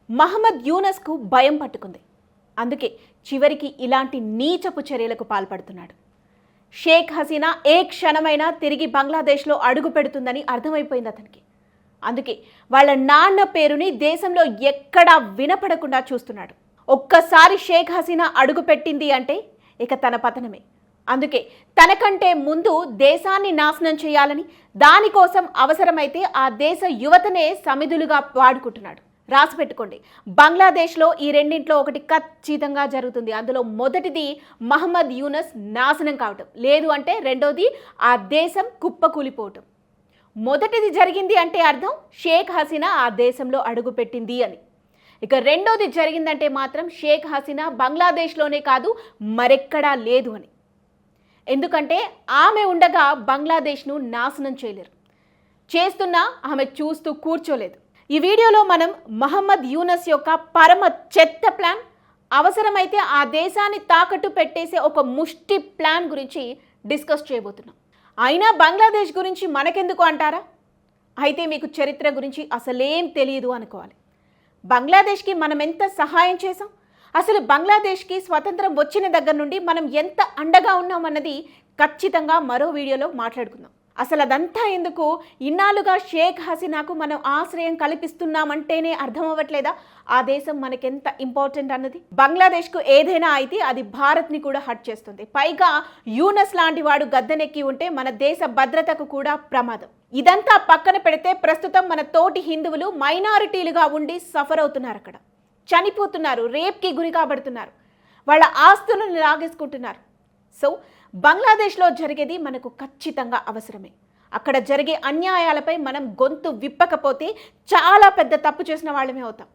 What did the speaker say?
మహమ్మద్ యూనస్కు భయం పట్టుకుంది. అందుకే చివరికి ఇలాంటి నీచపు చర్యలకు పాల్పడుతున్నాడు. షేక్ హసీనా ఏ క్షణమైనా తిరిగి బంగ్లాదేశ్లో అడుగు పెడుతుందని అర్థమైపోయింది అతనికి. అందుకే వాళ్ళ నాన్న పేరుని దేశంలో ఎక్కడా వినపడకుండా చూస్తున్నాడు. ఒక్కసారి షేక్ హసీనా అడుగు పెట్టింది అంటే ఇక తన పతనమే. అందుకే తనకంటే ముందు దేశాన్ని నాశనం చేయాలని, దానికోసం అవసరమైతే ఆ దేశ యువతనే సమిధులుగా వాడుకుంటున్నాడు. రాసి పెట్టుకోండి, బంగ్లాదేశ్లో ఈ రెండింట్లో ఒకటి ఖచ్చితంగా జరుగుతుంది. అందులో మొదటిది మహమ్మద్ యూనస్ నాశనం కావటం, లేదు అంటే రెండోది ఆ దేశం కుప్పకూలిపోవటం. మొదటిది జరిగింది అంటే అర్థం షేక్ హసీనా ఆ దేశంలో అడుగుపెట్టింది అని. ఇక రెండోది జరిగిందంటే మాత్రం షేక్ హసీనా బంగ్లాదేశ్లోనే కాదు మరెక్కడా లేదు అని. ఎందుకంటే ఆమె ఉండగా బంగ్లాదేశ్ను నాశనం చేయలేరు. చేస్తున్నా ఆమె చూస్తూ కూర్చోలేదు. ఈ వీడియోలో మనం మహమ్మద్ యూనస్ యొక్క పరమ చెత్త ప్లాన్, అవసరమైతే ఆ దేశాన్ని తాకట్టు పెట్టేసే ఒక ముష్టి ప్లాన్ గురించి డిస్కస్ చేయబోతున్నాం. అయినా బంగ్లాదేశ్ గురించి మనకెందుకు అంటారా? అయితే మీకు చరిత్ర గురించి అసలేం తెలియదు అనుకోవాలి. బంగ్లాదేశ్కి మనం ఎంత సహాయం చేసాం, అసలు బంగ్లాదేశ్కి స్వతంత్రం వచ్చిన దగ్గర నుండి మనం ఎంత అండగా ఉన్నామన్నది ఖచ్చితంగా మరో వీడియోలో మాట్లాడుకుందాం. అసలు అదంతా ఎందుకు? ఇన్నాళ్ళుగా షేక్ హసీనాకు మనం ఆశ్రయం కల్పిస్తున్నామంటేనే అర్థం అవ్వట్లేదా ఆ దేశం మనకెంత ఇంపార్టెంట్ అన్నది? బంగ్లాదేశ్కు ఏదైనా అయితే అది భారత్ని కూడా హర్ట్ చేస్తుంది. పైగా యూనస్ లాంటి వాడు గద్దెనెక్కి ఉంటే మన దేశ భద్రతకు కూడా ప్రమాదం. ఇదంతా పక్కన పెడితే ప్రస్తుతం మన తోటి హిందువులు మైనారిటీలుగా ఉండి సఫర్ అవుతున్నారు, అక్కడ చనిపోతున్నారు, రేప్కి గురి కాబడుతున్నారు, వాళ్ళ ఆస్తులను లాగేసుకుంటున్నారు. సో బంగ్లాదేశ్లో జరిగేది మనకు ఖచ్చితంగా అవసరమే. అక్కడ జరిగే అన్యాయాలపై మనం గొంతు విప్పకపోతే చాలా పెద్ద తప్పు చేసిన వాళ్ళమే అవుతాం.